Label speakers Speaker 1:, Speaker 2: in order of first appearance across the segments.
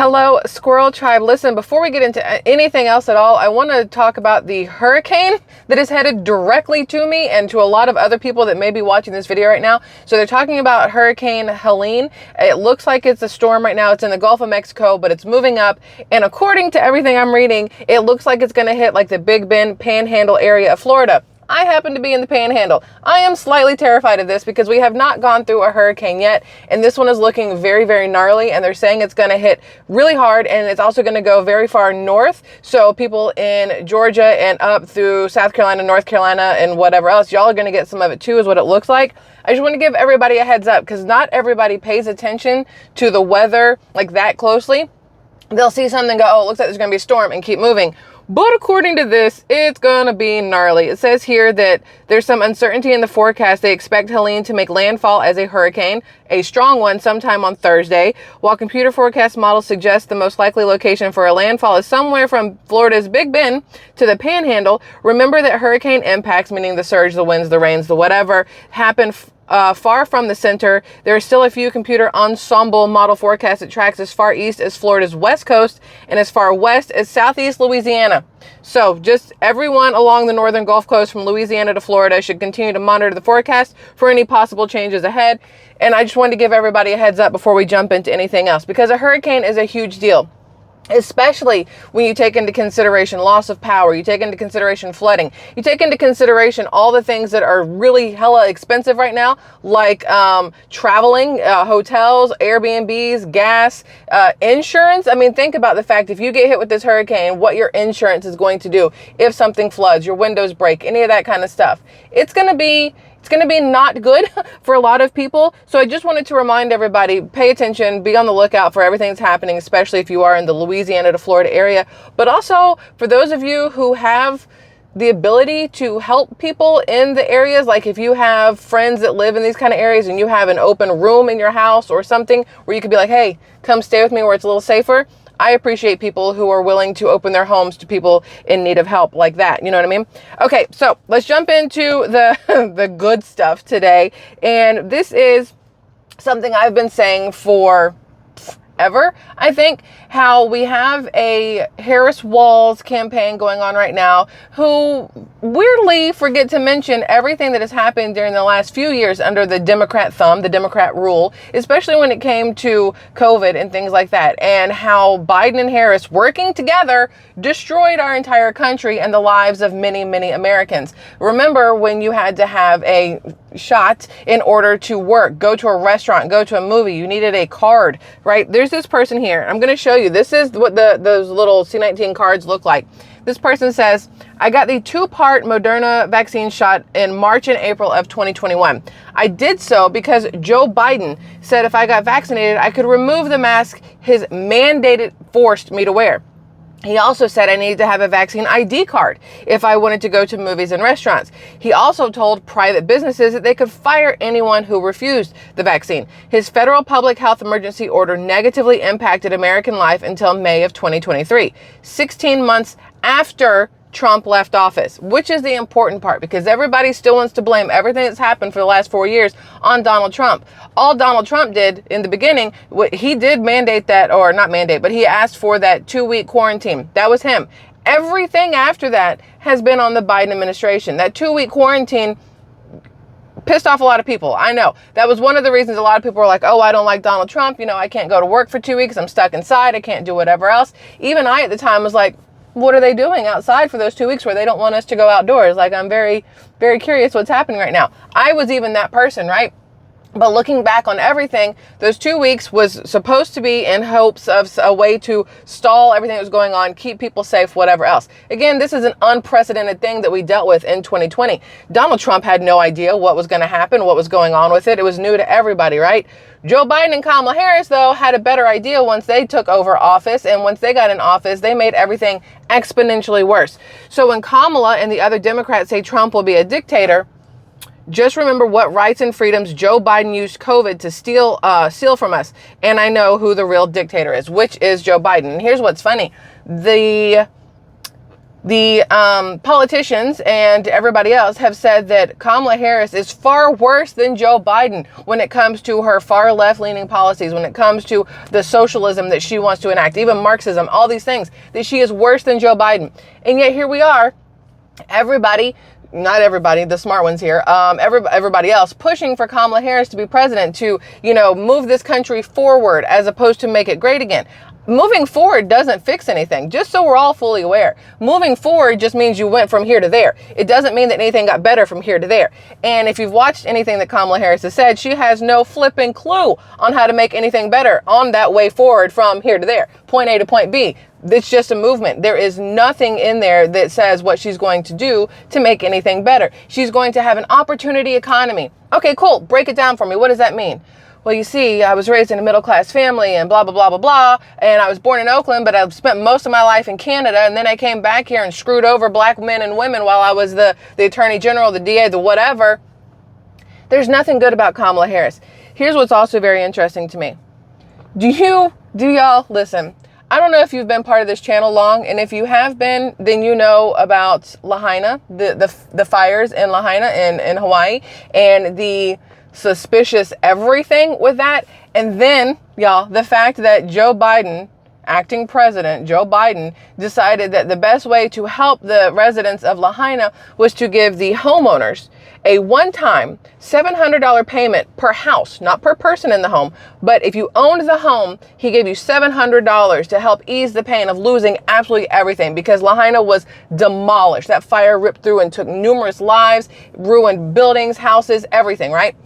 Speaker 1: Hello, Squirrel Tribe. Listen, before we get into anything else at all, I want to talk about the hurricane that is headed directly to me and to a lot of other people that may be watching this video right now. So they're talking about Hurricane Helene. It looks like it's a storm right now. It's in the Gulf of Mexico, but it's moving up. And according to everything I'm reading, it looks like it's going to hit like the Big Bend Panhandle area of Florida. I happen to be in the Panhandle. I am slightly terrified of this because we have not gone through a hurricane yet. And this one is looking very, very gnarly. And they're saying it's going to hit really hard. And it's also going to go very far north. So people in Georgia and up through South Carolina, North Carolina, and whatever else, y'all are going to get some of it too, is what it looks like. I just want to give everybody a heads up because not everybody pays attention to the weather like that closely. They'll see something and go, oh, it looks like there's going to be a storm, and keep moving. But according to this, it's going to be gnarly. It says here that there's some uncertainty in the forecast. They expect Helene to make landfall as a hurricane, a strong one, sometime on Thursday. While computer forecast models suggest the most likely location for a landfall is somewhere from Florida's Big Bend to the Panhandle, remember that hurricane impacts, meaning the surge, the winds, the rains, the whatever, happen far from the center. There are still a few computer ensemble model forecasts that tracks as far east as Florida's west coast and as far west as southeast Louisiana. So just everyone along the northern Gulf Coast from Louisiana to Florida should continue to monitor the forecast for any possible changes ahead. And I just wanted to give everybody a heads up before we jump into anything else, because a hurricane is a huge deal. Especially when you take into consideration loss of power, you take into consideration flooding, you take into consideration all the things that are really hella expensive right now, like traveling, hotels, Airbnbs, gas, insurance. I mean, think about the fact if you get hit with this hurricane, what your insurance is going to do if something floods, your windows break, any of that kind of stuff. It's going to be not good for a lot of people. So I just wanted to remind everybody, pay attention, be on the lookout for everything that's happening, especially if you are in the Louisiana to Florida area. But also for those of you who have the ability to help people in the areas, like if you have friends that live in these kind of areas and you have an open room in your house or something where you could be like, hey, come stay with me where it's a little safer. I appreciate people who are willing to open their homes to people in need of help like that. You know what I mean? Okay, so let's jump into the good stuff today. And this is something I've been saying for ever, I think, how we have a Harris Walls campaign going on right now, who weirdly forget to mention everything that has happened during the last few years under the Democrat thumb, the Democrat rule, especially when it came to COVID and things like that, and how Biden and Harris working together destroyed our entire country and the lives of many, many Americans. Remember when you had to have a shot in order to work, go to a restaurant, go to a movie, you needed a card, right? There's this person here. I'm going to show you. This is what those little C19 cards look like. This person says, I got the 2-part Moderna vaccine shot in March and April of 2021. I did so because Joe Biden said if I got vaccinated, I could remove the mask his mandated forced me to wear. He also said I needed to have a vaccine ID card if I wanted to go to movies and restaurants. He also told private businesses that they could fire anyone who refused the vaccine. His federal public health emergency order negatively impacted American life until May of 2023, 16 months after Trump left office, which is the important part, because everybody still wants to blame everything that's happened for the last 4 years on Donald Trump. All Donald Trump did in the beginning, he did mandate that, or not mandate, but he asked for that 2-week quarantine. That was him. Everything after that has been on the Biden administration. That 2-week quarantine pissed off a lot of people. I know. That was one of the reasons a lot of people were like, oh, I don't like Donald Trump. You know, I can't go to work for 2 weeks. I'm stuck inside. I can't do whatever else. Even I at the time was like, what are they doing outside for those 2 weeks where they don't want us to go outdoors? Like, I'm very, very curious what's happening right now. I was even that person, right? But looking back on everything, those 2 weeks was supposed to be in hopes of a way to stall everything that was going on, keep people safe, whatever else. Again, this is an unprecedented thing that we dealt with in 2020. Donald Trump had no idea what was going to happen, what was going on with it. It was new to everybody, right? Joe Biden and Kamala Harris, though, had a better idea once they took over office. And once they got in office, they made everything exponentially worse. So when Kamala and the other Democrats say Trump will be a dictator, just remember what rights and freedoms Joe Biden used COVID to steal from us. And I know who the real dictator is, which is Joe Biden. And here's what's funny. The the politicians and everybody else have said that Kamala Harris is far worse than Joe Biden when it comes to her far left-leaning policies, when it comes to the socialism that she wants to enact, even Marxism, all these things, that she is worse than Joe Biden. And yet here we are, everybody, not everybody, the smart ones here, everybody else pushing for Kamala Harris to be president, to, move this country forward as opposed to make it great again. Moving forward doesn't fix anything, just so we're all fully aware. Moving forward just means you went from here to there. It doesn't mean that anything got better from here to there. And if you've watched anything that Kamala Harris has said, she has no flipping clue on how to make anything better on that way forward from here to there, point A to point B. It's just a movement. There is nothing in there that says what she's going to do to make anything better. She's going to have an opportunity economy. Okay, cool. Break it down for me. What does that mean? Well, you see, I was raised in a middle-class family and blah, blah, blah, blah, blah. And I was born in Oakland, but I've spent most of my life in Canada. And then I came back here and screwed over black men and women while I was the attorney general, the DA, the whatever. There's nothing good about Kamala Harris. Here's what's also very interesting to me. Do y'all listen? I don't know if you've been part of this channel long, and if you have been, then you know about Lahaina, the fires in Lahaina in Hawaii, and the suspicious everything with that. And then, y'all, the fact that Joe Biden, acting president Joe Biden, decided that the best way to help the residents of Lahaina was to give the homeowners a one-time $700 payment per house, not per person in the home, but if you owned the home, he gave you $700 to help ease the pain of losing absolutely everything, because Lahaina was demolished. That fire ripped through and took numerous lives, ruined buildings, houses, everything, right?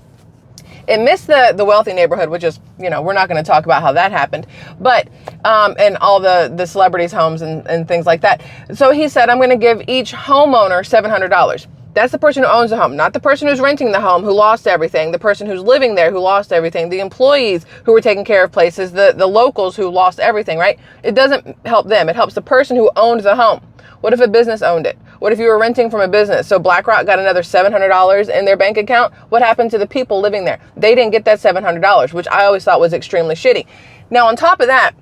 Speaker 1: It missed the wealthy neighborhood, which is, we're not going to talk about how that happened, but, and all the celebrities' homes and things like that. So he said, I'm going to give each homeowner $700. That's the person who owns the home, not the person who's renting the home who lost everything, the person who's living there who lost everything, the employees who were taking care of places, the locals who lost everything, right? It doesn't help them. It helps the person who owned the home. What if a business owned it? What if you were renting from a business? So BlackRock got another $700 in their bank account. What happened to the people living there? They didn't get that $700, which I always thought was extremely shitty. Now, on top of that,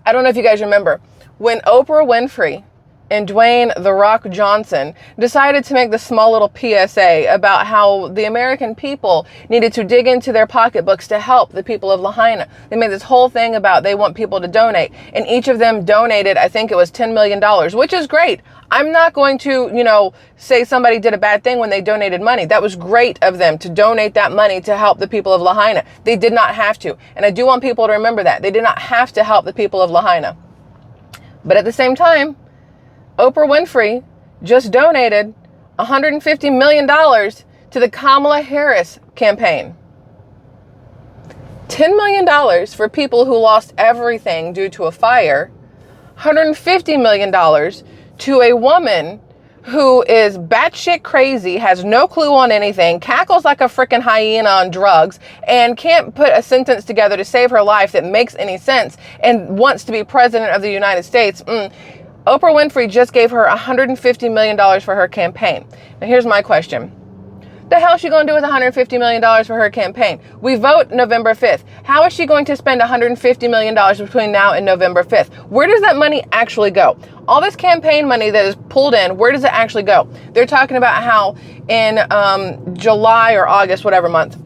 Speaker 1: I don't know if you guys remember, when Oprah Winfrey and Dwayne "The Rock" Johnson decided to make the small little PSA about how the American people needed to dig into their pocketbooks to help the people of Lahaina. They made this whole thing about they want people to donate, and each of them donated, I think it was $10 million, which is great. I'm not going to, say somebody did a bad thing when they donated money. That was great of them to donate that money to help the people of Lahaina. They did not have to. And I do want people to remember that. They did not have to help the people of Lahaina. But at the same time, Oprah Winfrey just donated $150 million to the Kamala Harris campaign. $10 million for people who lost everything due to a fire. $150 million to a woman who is batshit crazy, has no clue on anything, cackles like a freaking hyena on drugs, and can't put a sentence together to save her life that makes any sense, and wants to be president of the United States. Oprah Winfrey just gave her $150 million for her campaign. Now here's my question. The hell is she going to do with $150 million for her campaign? We vote November 5th. How is she going to spend $150 million between now and November 5th? Where does that money actually go? All this campaign money that is pulled in, where does it actually go? They're talking about how in July or August, whatever month,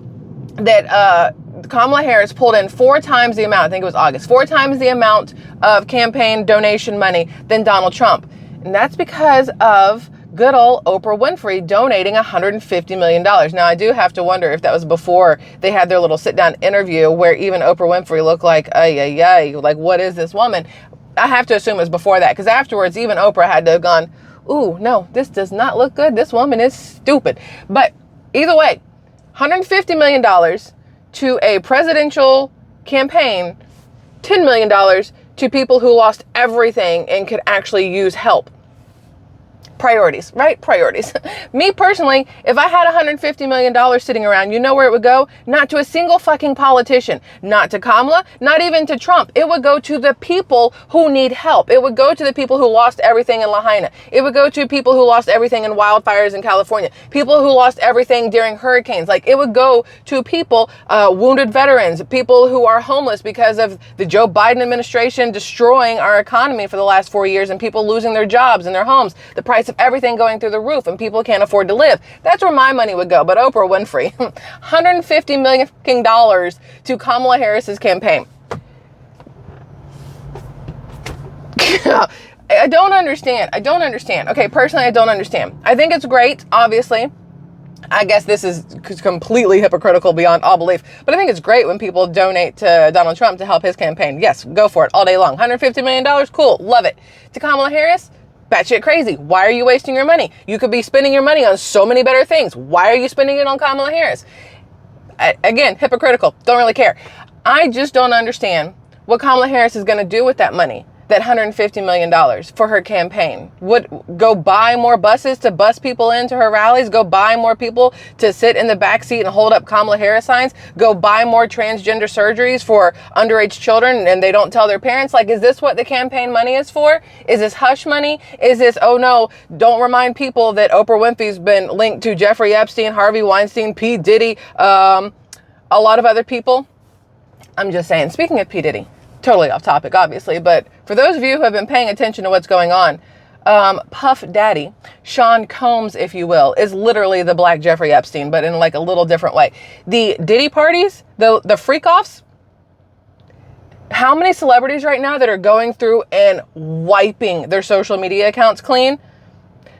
Speaker 1: that Kamala Harris pulled in 4 times the amount, I think it was August, 4 times the amount of campaign donation money than Donald Trump. And that's because of good old Oprah Winfrey donating $150 million. Now, I do have to wonder if that was before they had their little sit-down interview where even Oprah Winfrey looked like, like, what is this woman? I have to assume it was before that, because afterwards, even Oprah had to have gone, ooh, no, this does not look good. This woman is stupid. But either way, $150 million to a presidential campaign, $10 million to people who lost everything and could actually use help. Priorities, right? Priorities. Me personally, if I had $150 million sitting around, you know where it would go? Not to a single fucking politician, not to Kamala, not even to Trump. It would go to the people who need help. It would go to the people who lost everything in Lahaina. It would go to people who lost everything in wildfires in California. People who lost everything during hurricanes. Like, it would go to people, wounded veterans, people who are homeless because of the Joe Biden administration destroying our economy for the last 4 years and people losing their jobs and their homes. The price of everything going through the roof and people can't afford to live. That's where my money would go. But Oprah Winfrey, $150 million to Kamala Harris's campaign. I don't understand. Okay, personally, I don't understand. I think it's great, obviously. I guess this is completely hypocritical beyond all belief, but I think it's great when people donate to Donald Trump to help his campaign. Yes, go for it all day long. $150 million, cool, love it. To Kamala Harris, batshit crazy. Why are you wasting your money? You could be spending your money on so many better things. Why are you spending it on Kamala Harris? Again, hypocritical. Don't really care. I just don't understand what Kamala Harris is going to do with that money. That $150 million for her campaign. Would go buy more buses to bus people into her rallies, go buy more people to sit in the back seat and hold up Kamala Harris signs, go buy more transgender surgeries for underage children and they don't tell their parents. Like, is this what the campaign money is for? Is this hush money? Is this, oh no, don't remind people that Oprah Winfrey's been linked to Jeffrey Epstein, Harvey Weinstein, P. Diddy, a lot of other people? I'm just saying, speaking of P. Diddy, totally off topic, obviously, but for those of you who have been paying attention to what's going on, Puff Daddy, Sean Combs, if you will, is literally the black Jeffrey Epstein, but in like a little different way. The Diddy parties, the freak-offs, how many celebrities right now that are going through and wiping their social media accounts clean?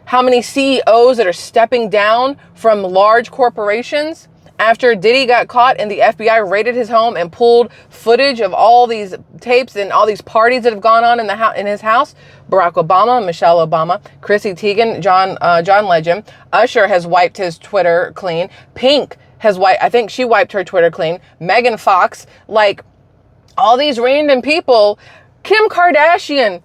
Speaker 1: How many CEOs that are stepping down from large corporations? After Diddy got caught and the FBI raided his home and pulled footage of all these tapes and all these parties that have gone on in his house, Barack Obama, Michelle Obama, Chrissy Teigen, John Legend, Usher has wiped his Twitter clean. Pink has I think she wiped her Twitter clean. Megan Fox, like all these random people. Kim Kardashian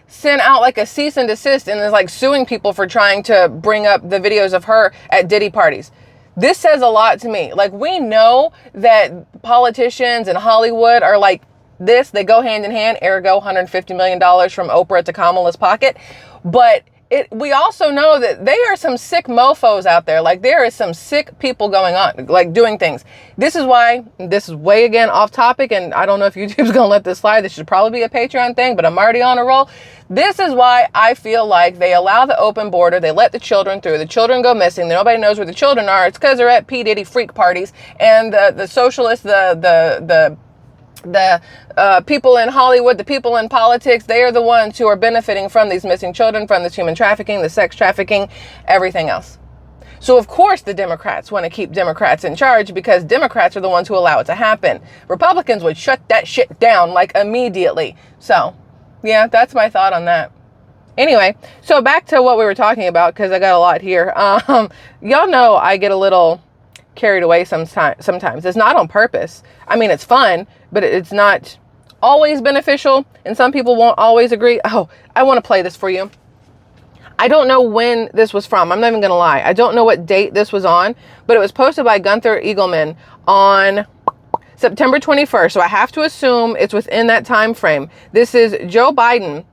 Speaker 1: sent out like a cease and desist and is like suing people for trying to bring up the videos of her at Diddy parties. This says a lot to me. Like, we know that politicians in Hollywood are like this. They go hand in hand, ergo $150 million from Oprah to Kamala's pocket. But we also know that they are some sick mofos out there. Like, there is some sick people going on, like doing things. This is why, this is way again off topic, and I don't know if YouTube's going to let this slide. This should probably be a Patreon thing, but I'm already on a roll. This is why I feel like they allow the open border. They let the children through. The children go missing. Nobody knows where the children are. It's because they're at P. Diddy freak parties. And the socialists, the people in Hollywood, the people in politics, they are the ones who are benefiting from these missing children, from this human trafficking, the sex trafficking, everything else. So of course the Democrats want to keep Democrats in charge because Democrats are the ones who allow it to happen. Republicans would shut that shit down like immediately. So yeah, that's my thought on that. Anyway, so back to what we were talking about, because I got a lot here. Y'all know I get a little carried away sometimes. It's not on purpose. I mean, it's fun, but it's not always beneficial, and some people won't always agree. Oh, I want to play this for you. I don't know when this was from. I'm not even going to lie. I don't know what date this was on, but it was posted by Gunther Eagleman on September 21st. So I have to assume it's within that time frame. This is Joe Biden,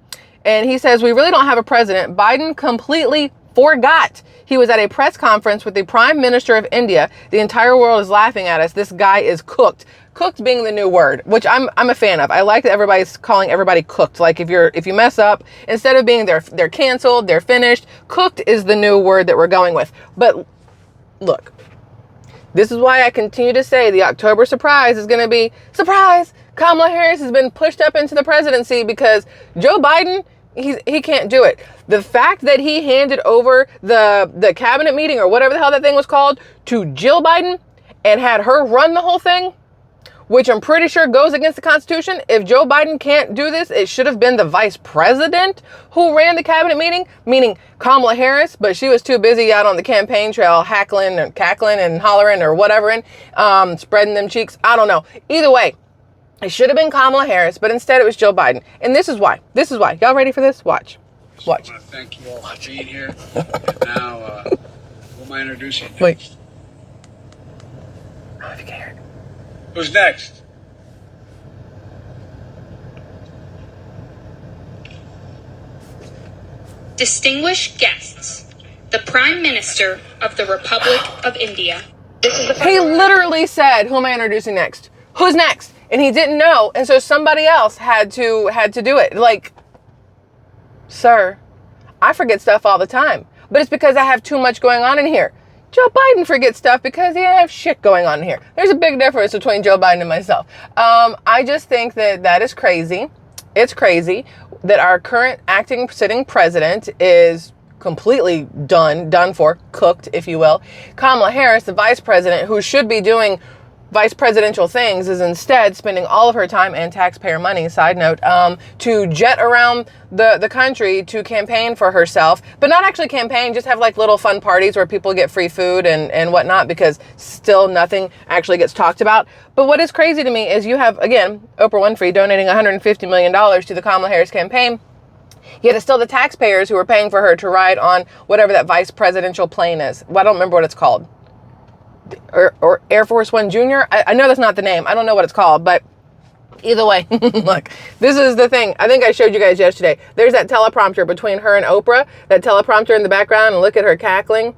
Speaker 1: and he says, "We really don't have a president. Biden completely forgot he was at a press conference with the Prime Minister of India. The entire world is laughing at us. This guy is cooked." Cooked being the new word, which I'm a fan of. I like that everybody's calling everybody cooked. Like, if you mess up, instead of being they're canceled, they're finished, cooked is the new word that we're going with. But look, this is why I continue to say the October surprise is going to be surprise. Kamala Harris has been pushed up into the presidency because Joe Biden, he can't do it. The fact that he handed over the cabinet meeting or whatever the hell that thing was called to Jill Biden and had her run the whole thing, which I'm pretty sure goes against the Constitution. If Joe Biden can't do this, it should have been the vice president who ran the cabinet meeting, meaning Kamala Harris, but she was too busy out on the campaign trail hackling and cackling and hollering or whatever, and spreading them cheeks. I don't know. Either way, it should have been Kamala Harris, but instead it was Joe Biden. And this is why. Y'all ready for this? Watch. Watch.
Speaker 2: I want to thank you all for being here. And now, who am I introducing next?
Speaker 1: Wait. I don't know if you can hear it.
Speaker 2: Who's next?
Speaker 3: Distinguished guests, the Prime Minister of the Republic of India.
Speaker 1: He literally said, who am I introducing next? Who's next? And he didn't know, and so somebody else had to do it. Like, sir, I forget stuff all the time, but it's because I have too much going on in here. Joe Biden forgets stuff because he didn't have shit going on in here. There's a big difference between Joe Biden and myself. I just think that is crazy. It's crazy that our current sitting president is completely done for, cooked, if you will. Kamala Harris, the vice president, who should be doing vice presidential things, is instead spending all of her time and taxpayer money, side note, to jet around the country to campaign for herself, but not actually campaign, just have like little fun parties where people get free food and whatnot, because still nothing actually gets talked about. But what is crazy to me is you have, again, Oprah Winfrey donating $150 million to the Kamala Harris campaign. Yet it's still the taxpayers who are paying for her to ride on whatever that vice presidential plane is. Well, I don't remember what it's called. Or Air Force One Junior. I know that's not the name. I don't know what it's called, but either way, look, this is the thing. I think I showed you guys yesterday. There's that teleprompter between her and Oprah, that teleprompter in the background, and look at her cackling.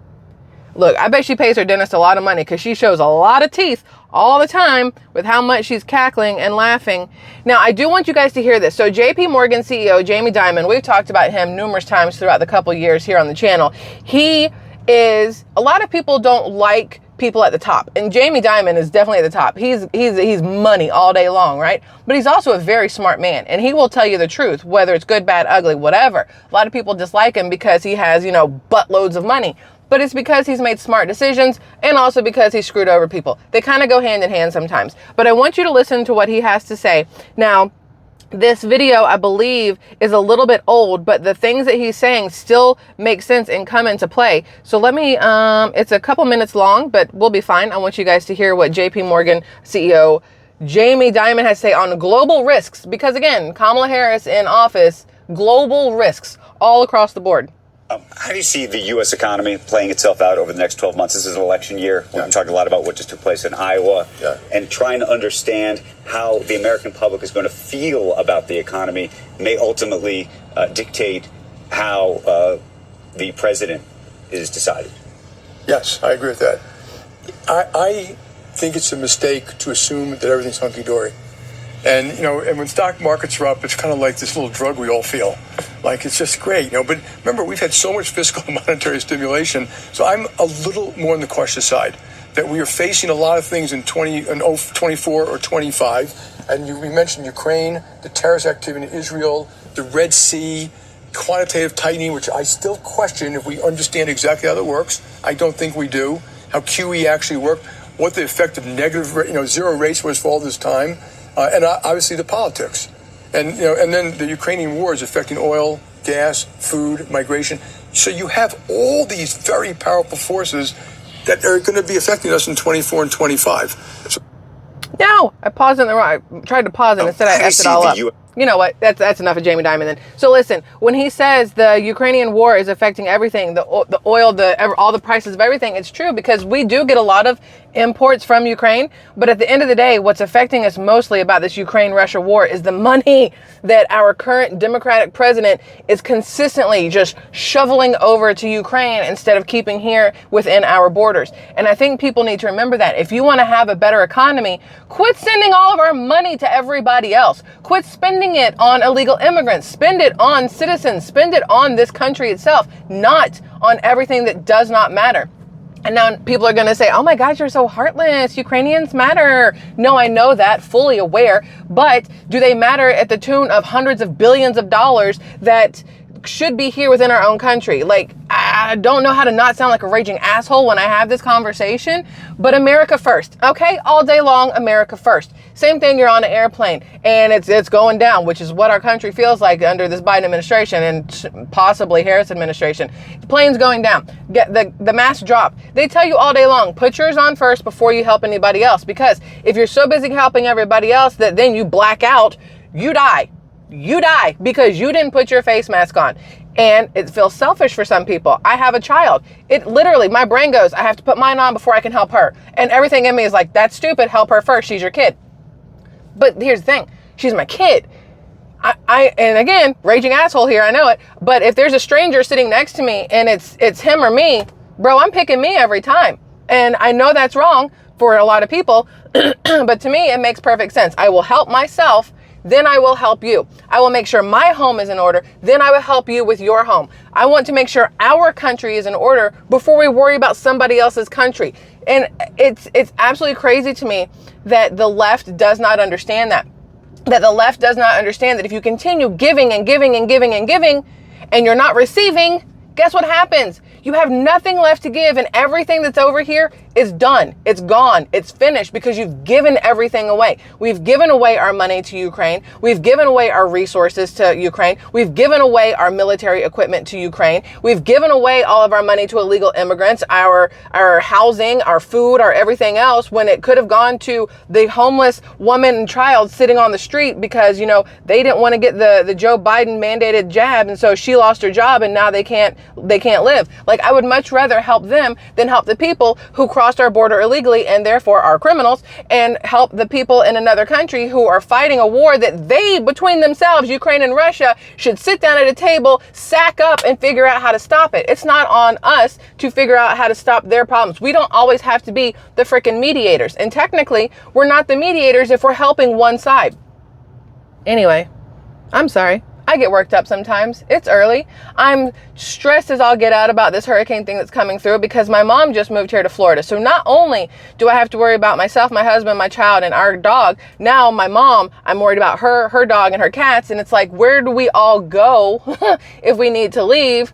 Speaker 1: Look, I bet she pays her dentist a lot of money because she shows a lot of teeth all the time with how much she's cackling and laughing. Now, I do want you guys to hear this. So JP Morgan CEO Jamie Dimon, we've talked about him numerous times throughout the couple years here on the channel. He is, a lot of people don't like people at the top, and Jamie Dimon is definitely at the top. He's money all day long, right? But he's also a very smart man, and he will tell you the truth, whether it's good, bad, ugly, whatever. A lot of people dislike him because he has, buttloads of money, but it's because he's made smart decisions and also because he screwed over people. They kind of go hand in hand sometimes. But I want you to listen to what he has to say. Now, this video, I believe, is a little bit old, but the things that he's saying still make sense and come into play. So let me, it's a couple minutes long, but we'll be fine. I want you guys to hear what JP Morgan CEO Jamie Dimon has to say on global risks. Because again, Kamala Harris in office, global risks all across the board.
Speaker 4: How do you see the U.S. economy playing itself out over the next 12 months? This is an election year. We've been talking a lot about what just took place in Iowa and trying to understand how the American public is going to feel about the economy may ultimately dictate how the president is decided.
Speaker 5: Yes, I agree with that. I think it's a mistake to assume that everything's hunky-dory. And, and when stock markets are up, it's kind of like this little drug we all feel. Like, it's just great, But remember, we've had so much fiscal and monetary stimulation. So I'm a little more on the cautious side, that we are facing a lot of things in 24 or 25. And we mentioned Ukraine, the terrorist activity in Israel, the Red Sea, quantitative tightening, which I still question if we understand exactly how that works. I don't think we do. How QE actually worked, what the effect of negative, zero rates was for all this time. And obviously the politics, and then the Ukrainian war is affecting oil, gas, food, migration. So you have all these very powerful forces that are going to be affecting us in 24 and 25. So,
Speaker 1: no, I paused in the wrong. I tried to pause it instead. I effed it all up. You know what? That's enough of Jamie Dimon then. So listen, when he says the Ukrainian war is affecting everything, the oil, all the prices of everything, it's true because we do get a lot of imports from Ukraine. But at the end of the day, what's affecting us mostly about this Ukraine-Russia war is the money that our current Democratic president is consistently just shoveling over to Ukraine instead of keeping here within our borders. And I think people need to remember that. If you want to have a better economy, quit sending all of our money to everybody else. Quit spending it on illegal immigrants. Spend it on citizens. Spend it on this country itself, not on everything that does not matter. And now people are going to say, oh my gosh, you're so heartless. Ukrainians matter. No, I know that, fully aware. But do they matter at the tune of hundreds of billions of dollars that should be here within our own country? Like, I don't know how to not sound like a raging asshole when I have this conversation, but America first, okay? All day long, America first. Same thing, you're on an airplane and it's going down, which is what our country feels like under this Biden administration and possibly Harris administration. The plane's going down, get the mask drop. They tell you all day long, put yours on first before you help anybody else, because if you're so busy helping everybody else that then you black out, you die. you die because you didn't put your face mask on. And it feels selfish for some people. I have a child. It literally, my brain goes, I have to put mine on before I can help her. And everything in me is like, that's stupid. Help her first. She's your kid. But here's the thing. She's my kid. And again, raging asshole here, I know it. But if there's a stranger sitting next to me and it's him or me, bro, I'm picking me every time. And I know that's wrong for a lot of people. But to me, it makes perfect sense. I will help myself, then I will help you. I will make sure my home is in order, then I will help you with your home. I want to make sure our country is in order before we worry about somebody else's country. And it's absolutely crazy to me that the left does not understand that. That the left does not understand that if you continue giving and giving and giving and giving and you're not receiving, guess what happens? You have nothing left to give, and everything that's over here is done. It's gone. It's finished because you've given everything away. We've given away our money to Ukraine. We've given away our resources to Ukraine. We've given away our military equipment to Ukraine. We've given away all of our money to illegal immigrants, our housing, our food, our everything else, when it could have gone to the homeless woman and child sitting on the street because, you know, they didn't want to get the Joe Biden mandated jab, and so she lost her job and now they can't live. Like, I would much rather help them than help the people who crossed our border illegally and therefore are criminals, and help the people in another country who are fighting a war that they, between themselves, Ukraine and Russia, should sit down at a table, sack up, and figure out how to stop it. It's not on us to figure out how to stop their problems. We don't always have to be the freaking mediators. And technically, we're not the mediators if we're helping one side. Anyway, I'm sorry. I get worked up sometimes. It's early. I'm stressed as all get out about this hurricane thing that's coming through because my mom just moved here to Florida. So not only do I have to worry about myself, my husband, my child, and our dog, now my mom, I'm worried about her dog, and her cats. And it's like, where do we all go if we need to leave?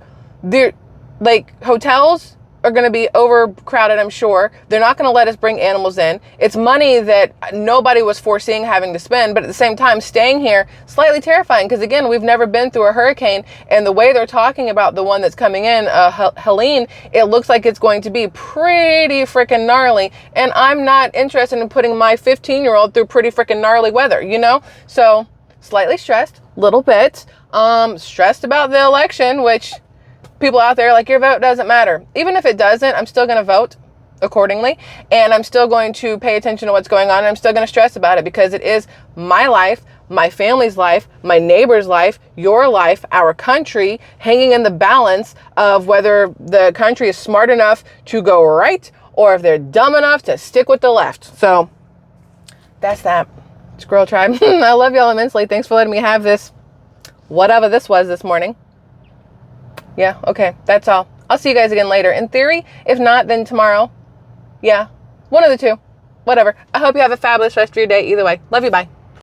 Speaker 1: Like, hotels are going to be overcrowded, I'm sure. They're not going to let us bring animals in. It's money that nobody was foreseeing having to spend, but at the same time, staying here, slightly terrifying, because again, we've never been through a hurricane, and the way they're talking about the one that's coming in, Helene, it looks like it's going to be pretty freaking gnarly, and I'm not interested in putting my 15-year-old through pretty freaking gnarly weather, you know? So, slightly stressed, little bit, stressed about the election, which people out there are like, your vote doesn't matter. Even if it doesn't, I'm still going to vote accordingly. And I'm still going to pay attention to what's going on. And I'm still going to stress about it because it is my life, my family's life, my neighbor's life, your life, our country, hanging in the balance of whether the country is smart enough to go right or if they're dumb enough to stick with the left. So that's that. Squirrel Tribe. I love y'all immensely. Thanks for letting me have this, whatever this was this morning. Yeah, okay, that's all. I'll see you guys again later. In theory, if not, then tomorrow. Yeah, one of the two. Whatever. I hope you have a fabulous rest of your day. Either way. Love you. Bye.